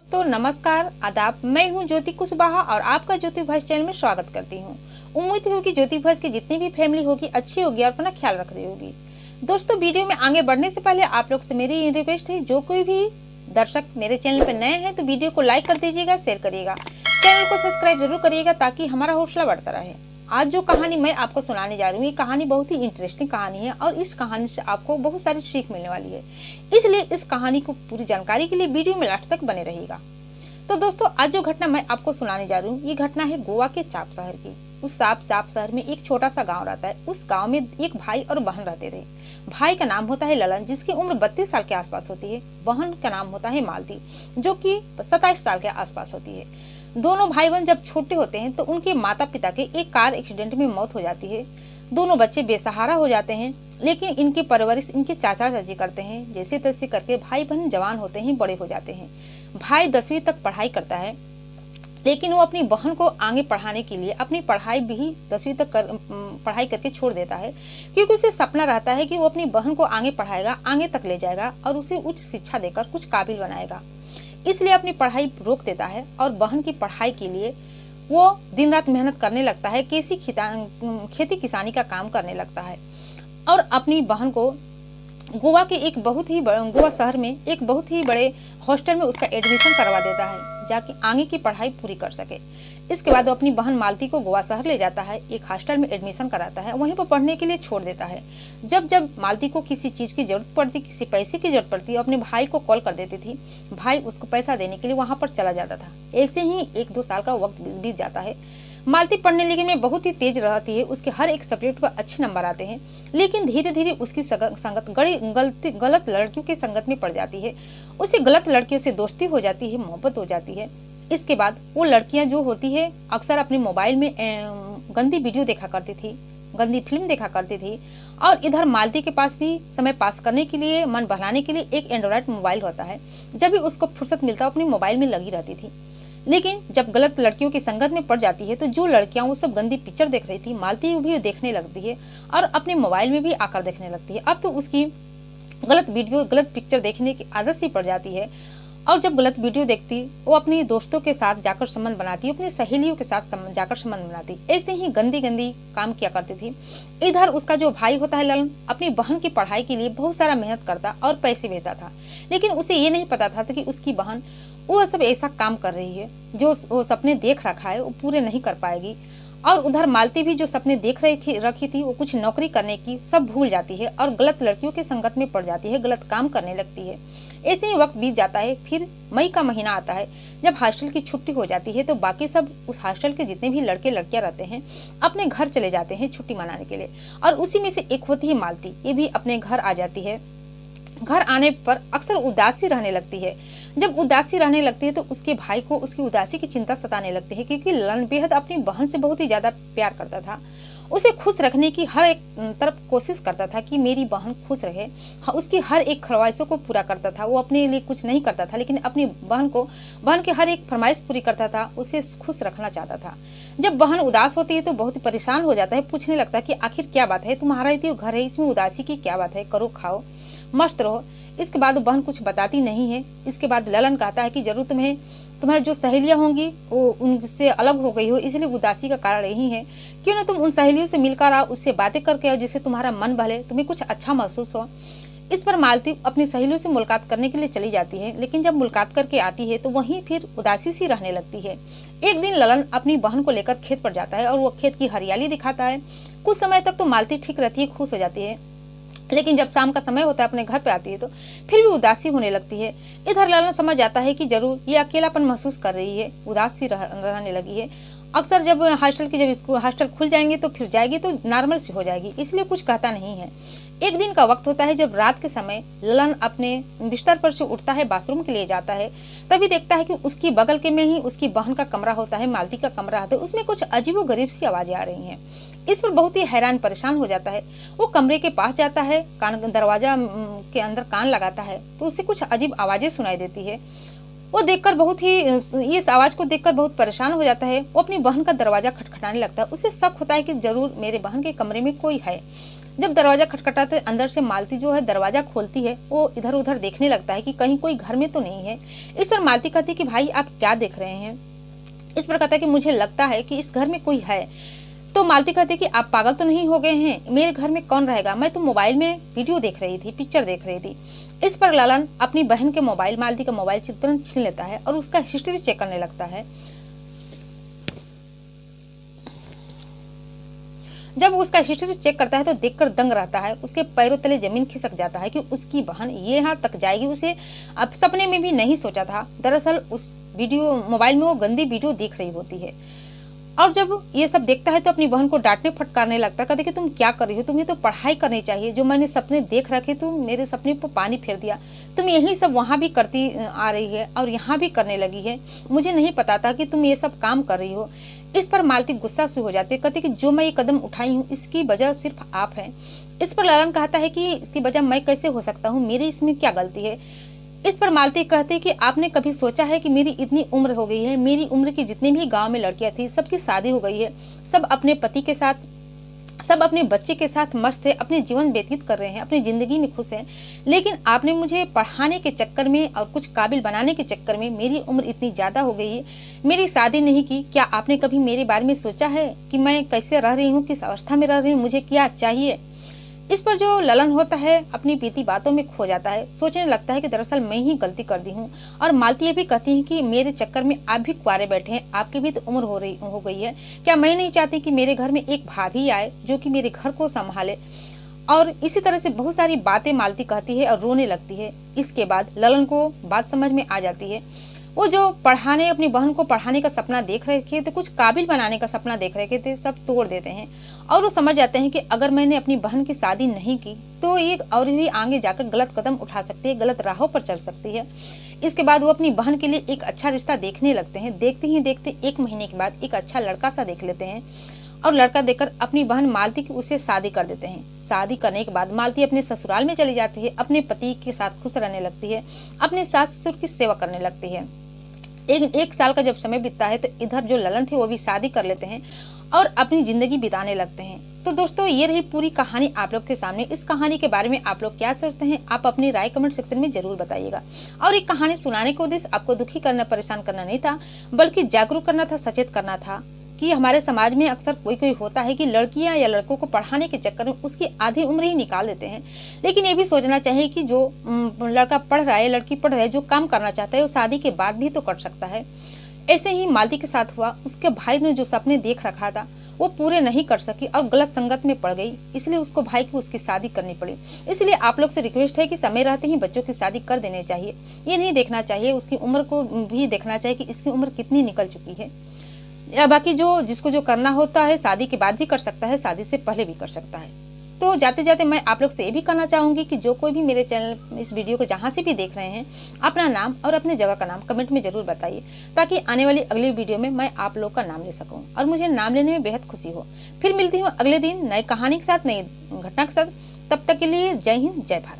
दोस्तों नमस्कार आदाब। मैं हूं ज्योति कुशवाहा और आपका ज्योति वॉइस चैनल में स्वागत करती हूं। उम्मीद है कि ज्योति वॉइस की जितनी भी फैमिली होगी अच्छी होगी और अपना ख्याल रख रही होगी। दोस्तों वीडियो में आगे बढ़ने से पहले आप लोग से मेरी रिक्वेस्ट है, जो कोई भी दर्शक मेरे चैनल पर नए हैं तो वीडियो को लाइक कर दीजिएगा, शेयर करिएगा, चैनल को सब्सक्राइब जरूर करिएगा ताकि हमारा हौसला बढ़ता रहे। आज जो कहानी मैं आपको सुनाने जा रही हूँ, ये कहानी बहुत ही इंटरेस्टिंग कहानी है और इस कहानी से आपको बहुत सारी सीख मिलने वाली है। इसलिए इस कहानी को पूरी जानकारी के लिए वीडियो में लास्ट तक बने रहिएगा। तो दोस्तों आज जो घटना मैं आपको सुनाने जा रही हूँ, ये घटना है गोवा के चाप शहर की। उस चाप शहर में एक छोटा सा गांव रहता है। उस गांव में एक भाई और बहन रहते थे। भाई का नाम होता है ललन, जिसकी उम्र 32 साल के आसपास होती है। बहन का नाम होता है मालती, जो कि 27 साल के आसपास होती है। दोनों भाई बहन जब छोटे होते हैं तो उनके माता पिता के एक कार एक्सीडेंट में मौत हो जाती है। दोनों बच्चे बेसहारा हो जाते हैं, लेकिन इनकी परवरिश इनके चाचा चाची करते हैं। जैसे तैसे करके भाई बहन जवान होते हैं, बड़े हो जाते हैं। भाई 10वीं तक पढ़ाई करता है, लेकिन वो अपनी बहन को आगे पढ़ाने के लिए अपनी पढ़ाई भी 10वीं तक पढ़ाई करके छोड़ देता है, क्योंकि उसे सपना रहता है कि वो अपनी बहन को आगे पढ़ाएगा, आगे तक ले जाएगा और उसे उच्च शिक्षा देकर कुछ काबिल बनाएगा। इसलिए अपनी पढ़ाई रोक देता है और बहन की पढ़ाई के लिए वो दिन रात मेहनत करने लगता है। खेती किसानी का काम करने लगता है और अपनी बहन को गोवा के एक बहुत ही गोवा शहर में एक बहुत ही बड़े हॉस्टल में उसका एडमिशन करवा देता है, जाके आगे की पढ़ाई पूरी कर सके। इसके बाद वो अपनी बहन मालती को गोवा शहर ले जाता है, एक हॉस्टल में एडमिशन कराता है, वहीं पर पढ़ने के लिए छोड़ देता है। जब जब मालती को किसी चीज की जरूरत पड़ती, किसी पैसे की जरूरत पड़ती, अपने भाई को कॉल कर देती थी। भाई उसको पैसा देने के लिए वहां पर चला जाता था। ऐसे ही 1-2 साल का वक्त बीत जाता है। मालती पढ़ने लिखने में बहुत ही तेज रहती है, उसके हर एक सब्जेक्ट पर अच्छे नंबर आते हैं, लेकिन धीरे धीरे उसकी संगत गलत लड़कियों की संगत में पड़ जाती है। उसे गलत लड़कियों से दोस्ती हो जाती है, मोहब्बत हो जाती है। इसके बाद वो लड़कियां जो होती है अक्सर अपने मोबाइल में गंदी वीडियो देखा करती थी, गंदी फिल्म देखा करती थी। और इधर मालती के पास भी समय पास करने के लिए, मन बहलाने के लिए एक एंड्रॉइड मोबाइल होता है। जब भी उसको फुर्सत मिलता अपनी मोबाइल में लगी रहती थी। लेकिन जब गलत लड़कियों की संगत में पड़ जाती है तो जो लड़कियां वो सब गंदी पिक्चर देख रही थी, मालती भी देखने लगती है और अपने मोबाइल में भी आकर देखने लगती है। अब तो उसकी गलत वीडियो, गलत पिक्चर देखने की आदत सी पड़ जाती है। और जब गलत वीडियो देखती, वो अपनी दोस्तों के साथ जाकर संबंध बनाती, अपनी सहेलियों के साथ जाकर संबंध बनाती। ऐसे ही गंदी गंदी काम किया करती थी। इधर उसका जो भाई होता है ललन, अपनी बहन की पढ़ाई के लिए बहुत सारा मेहनत करता और पैसे देता था, लेकिन उसे ये नहीं पता था कि उसकी बहन वो सब ऐसा काम कर रही है, जो वो सपने देख रखा है वो पूरे नहीं कर पाएगी। और उधर मालती भी जो सपने देख रखी थी, वो कुछ नौकरी करने की सब भूल जाती है और गलत लड़कियों के संगत में पड़ जाती है, गलत काम करने लगती है। ऐसे ही वक्त बीत जाता है। फिर मई का महीना आता है, जब हॉस्टल की छुट्टी हो जाती है तो बाकी सब उस हॉस्टल के जितने भी लड़के लड़कियां रहते हैं अपने घर चले जाते हैं छुट्टी मनाने के लिए। और उसी में से एक होती है मालती, ये भी अपने घर आ जाती है। घर आने पर अक्सर उदासी रहने लगती है। जब उदासी रहने लगती है तो उसके भाई को उसकी उदासी की चिंता सताने लगती है, क्योंकि ललन बेहद अपनी बहन से बहुत ही ज्यादा प्यार करता था। उसे खुश रखने की हर एक तरफ कोशिश करता था कि मेरी बहन खुश रहे। उसकी हर एक ख्वाहिशों को पूरा करता था। वो अपने लिए कुछ नहीं करता था, लेकिन अपनी बहन की हर एक फरमाइश पूरी करता था, उसे खुश रखना चाहता था। जब बहन उदास होती है तो बहुत परेशान हो जाता है, पूछने लगता है कि आखिर क्या बात है, तुम्हारा ही घर है, इसमें उदासी की क्या बात है, करो खाओ मस्त रहो। इसके बाद बहन कुछ बताती नहीं है। इसके बाद ललन कहता है कि जरूर तुम्हारी जो सहेलियां होंगी वो उनसे अलग हो गई हो, इसलिए उदासी का कारण यही है। क्यों ना तुम उन सहेलियों से मिलकर आओ, उससे बातें करके आओ, जिससे तुम्हारा मन बहले, तुम्हें कुछ अच्छा महसूस हो। इस पर मालती अपनी सहेलियों से मुलाकात करने के लिए चली जाती है, लेकिन जब मुलाकात करके आती है तो वहीं फिर उदासी सी रहने लगती है। एक दिन ललन अपनी बहन को लेकर खेत पर जाता है और वो खेत की हरियाली दिखाता है। कुछ समय तक तो मालती ठीक रहती है, खुश हो जाती है, लेकिन जब शाम का समय होता है अपने घर पे आती है तो फिर भी उदासी होने लगती है। इधर ललन समझ जाता है कि जरूर ये अकेलापन महसूस कर रही है, उदास सी रहने लगी है। अक्सर जब हॉस्टल खुल जाएंगे तो फिर जाएगी तो नॉर्मल सी हो जाएगी, इसलिए कुछ कहता नहीं है। एक दिन का वक्त होता है जब रात के समय ललन अपने बिस्तर पर से उठता है, बाथरूम के लिए जाता है। तभी देखता है कि उसकी बगल के में ही उसकी बहन का कमरा होता है, मालती का कमरा होता है। उसमें कुछ अजीबोगरीब सी आवाजें आ रही हैं। इस पर बहुत ही हैरान परेशान हो जाता है। वो कमरे के पास जाता है, दरवाजा के अंदर कान लगाता है तो उसे कुछ अजीब आवाजें सुनाई देती है। वो देखकर बहुत ही इस आवाज को देखकर बहुत परेशान हो जाता है। वो अपनी बहन का दरवाजा खटखटाने लगता है। उसे शक होता है कि जरूर मेरे बहन के कमरे में कोई है। जब दरवाजा खटखटाते अंदर से मालती जो है दरवाजा खोलती है, वो इधर उधर देखने लगता है कि कहीं कोई घर में तो नहीं है। इस पर मालती कहती है कि भाई आप क्या देख रहे हैं। इस पर कहता है कि मुझे लगता है कि इस घर में कोई है। तो मालती कहती है कि आप पागल तो नहीं हो गए हैं, मेरे घर में कौन रहेगा, मैं तो मोबाइल में वीडियो देख रही थी, पिक्चर देख रही थी। इस पर ललन अपनी बहन के मोबाइल, मालती का मोबाइल तुरंत छीन लेता है और उसका हिस्ट्री चेक करने लगता है। जब उसका हिस्ट्री चेक करता है तो देखकर दंग रहता है, उसके पैरों तले जमीन खिसक जाता है कि उसकी बहन ये यहाँ तक जाएगी, उसे अब सपने में भी नहीं सोचा था। दरअसल उस वीडियो मोबाइल में वो गंदी वीडियो देख रही होती है और जब ये सब देखता है तो अपनी बहन को डांटने फटकारने लगता है। कहते कि तुम क्या कर रही हो, तुम्हें तो पढ़ाई करनी चाहिए, जो मैंने सपने देख रखे तुम मेरे सपने पर पानी फेर दिया, तुम यही सब वहाँ भी करती आ रही है और यहाँ भी करने लगी है, मुझे नहीं पता था कि तुम ये सब काम कर रही हो। इस पर मालती गुस्सा से हो जाती है, कहती कि जो मैं ये कदम उठाई हूँ इसकी वजह सिर्फ आप है। इस पर ललन कहता है कि इसकी वजह मैं कैसे हो सकता हूँ, मेरी इसमें क्या गलती है। इस पर मालती कहती है कि आपने कभी सोचा है कि मेरी इतनी उम्र हो गई है, मेरी उम्र की जितनी भी गांव में लड़कियां थी सबकी शादी हो गई है, सब अपने पति के साथ, सब अपने बच्चे के साथ मस्त है, अपने जीवन व्यतीत कर रहे हैं, अपनी जिंदगी में खुश हैं, लेकिन आपने मुझे पढ़ाने के चक्कर में और कुछ काबिल बनाने के चक्कर में मेरी उम्र इतनी ज्यादा हो गई है, मेरी शादी नहीं की। क्या आपने कभी मेरे बारे में सोचा है कि मैं कैसे रह रही हूँ, किस अवस्था में रह रही हूँ, मुझे क्या चाहिए। इस पर जो ललन होता है अपनी बीती बातों में खो जाता है, सोचने लगता है कि दरअसल मैं ही गलती कर दी हूँ। और मालती ये भी कहती है कि मेरे चक्कर में आप भी कुंवारे बैठे हैं, आपकी भी तो उम्र हो गई है, क्या मैं नहीं चाहती कि मेरे घर में एक भाभी आए जो कि मेरे घर को संभाले। और इसी तरह से बहुत सारी बातें मालती कहती है और रोने लगती है। इसके बाद ललन को बात समझ में आ जाती है। वो जो पढ़ाने, अपनी बहन को पढ़ाने का सपना देख रहे थे, कुछ काबिल बनाने का सपना देख रहे थे, सब तोड़ देते हैं और वो समझ जाते हैं कि अगर मैंने अपनी बहन की शादी नहीं की तो ये और भी आगे जाकर गलत कदम उठा सकती है, गलत राहों पर चल सकती है। इसके बाद वो अपनी बहन के लिए एक अच्छा रिश्ता देखने लगते हैं। देखते ही देखते 1 महीने के बाद एक अच्छा लड़का सा देख लेते हैं और लड़का देखकर अपनी बहन मालती की उसे शादी कर देते हैं। शादी करने के बाद मालती अपने ससुराल में चली जाती है, अपने पति के साथ खुश रहने लगती है, अपने सास ससुर की सेवा करने लगती है। एक साल का जब समय बीतता है तो इधर जो ललन थे वो भी शादी कर लेते हैं और अपनी जिंदगी बिताने लगते हैं। तो दोस्तों ये रही पूरी कहानी आप लोग के सामने। इस कहानी के बारे में आप लोग क्या सोचते हैं, आप अपनी राय कमेंट सेक्शन में जरूर बताइएगा। और एक कहानी सुनाने का उद्देश्य आपको दुखी करना, परेशान करना नहीं था, बल्कि जागरूक करना था, सचेत करना था कि हमारे समाज में अक्सर कोई होता है कि लड़कियां या लड़कों को पढ़ाने के चक्कर में उसकी आधी उम्र ही निकाल देते हैं। लेकिन ये भी सोचना चाहिए कि जो लड़का पढ़ रहा है, लड़की पढ़ रहा है, जो काम करना चाहता है वो शादी के बाद भी तो कर सकता है। ऐसे ही मालती के साथ हुआ। उसके भाई ने जो सपने देख रखा था वो पूरे नहीं कर सकी और गलत संगत में पड़ गई, इसलिए उसको भाई की उसकी शादी करनी पड़ी। इसलिए आप लोग से रिक्वेस्ट है कि समय रहते ही बच्चों की शादी कर देनी चाहिए। ये नहीं देखना चाहिए, उसकी उम्र को भी देखना चाहिए कि इसकी उम्र कितनी निकल चुकी है। या बाकी जो जिसको जो करना होता है शादी के बाद भी कर सकता है, शादी से पहले भी कर सकता है। तो जाते जाते मैं आप लोग से ये भी कहना चाहूंगी कि जो कोई भी मेरे चैनल इस वीडियो को जहां से भी देख रहे हैं, अपना नाम और अपने जगह का नाम कमेंट में जरूर बताइए, ताकि आने वाली अगली वीडियो में मैं आप लोग का नाम ले सकूं और मुझे नाम लेने में बेहद खुशी हो। फिर मिलती हूँ अगले दिन नई कहानी के साथ, नई घटना के साथ। तब तक के लिए जय हिंद, जय भारत।